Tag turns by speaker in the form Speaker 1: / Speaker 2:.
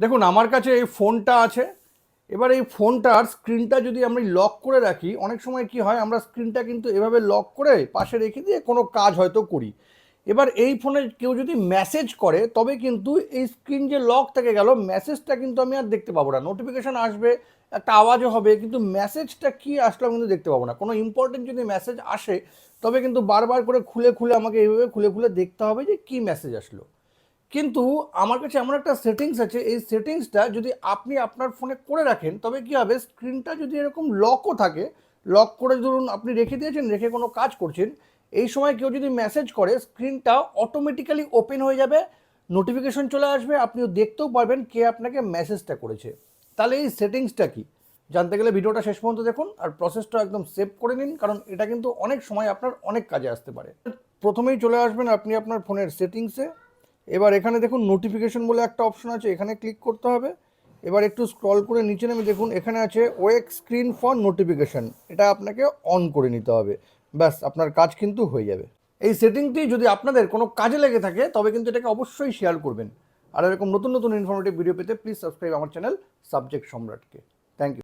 Speaker 1: দেখুন আমার কাছে এই ফোনটা আছে। এবার এই ফোনটার স্ক্রিনটা যদি আমরা লক করে রাখি, অনেক সময় কি হয় আমরা স্ক্রিনটা কিন্তু এভাবে লক করে পাশে রেখে দিয়ে কোনো কাজ হয়তো করি। এবার এই ফোনে কেউ যদি মেসেজ করে তবে কিন্তু এই স্ক্রিন যে লক থেকে গেল, মেসেজটা কিন্তু আমি আর দেখতে পাবো না। নোটিফিকেশান আসবে, একটা আওয়াজও হবে, কিন্তু মেসেজটা কি আসলো আমি কিন্তু দেখতে পাবো না। কোনো ইম্পর্টেন্ট যদি মেসেজ আসে তবে কিন্তু বারবার করে খুলে খুলে আমাকে এইভাবে খুলে খুলে দেখতে হবে যে কী মেসেজ আসলো। কিন্তু আমার কাছে এমন একটা সেটিংস আছে, এই সেটিংসটা যদি আপনি আপনার ফোনে করে রাখেন তবে কি হবে, স্ক্রিনটা যদি এরকম লকও থাকে, লক করে ধরুন আপনি রেখে দিয়েছেন, রেখে কোনো কাজ করছেন, এই সময় কেউ যদি মেসেজ করে স্ক্রিনটা অটোমেটিক্যালি ওপেন হয়ে যাবে, নোটিফিকেশন চলে আসবে, আপনিও দেখতেও পারবেন কে আপনাকে মেসেজটা করেছে। তাহলে এই সেটিংসটা কি জানতে গেলে ভিডিওটা শেষ পর্যন্ত দেখুন আর প্রসেসটা একদম সেভ করে নিন, কারণ এটা কিন্তু অনেক সময় আপনার অনেক কাজে আসতে পারে। প্রথমেই চলে আসবেন আপনি আপনার ফোনের সেটিংসে। এবার এখানে দেখুন নোটিফিকেশন বলে একটা অপশন আছে, এখানে ক্লিক করতে হবে। এবার একটু স্ক্রল করে নিচে নেমে দেখুন এখানে আছে ওয়েক স্ক্রিন ফর নোটিফিকেশন, এটা আপনাকে অন করে নিতে হবে। ব্যাস আপনার কাজ কিন্তু হয়ে যাবে। এই সেটিংটি যদি আপনাদের কোনো কাজে লেগে থাকে তবে কিন্তু এটাকে অবশ্যই শেয়ার করবেন। আর এরকম নতুন নতুন ইনফরমেটিভ ভিডিও পেতে প্লিজ সাবস্ক্রাইব আমার চ্যানেল সাবজেক্ট সম্রাটকে।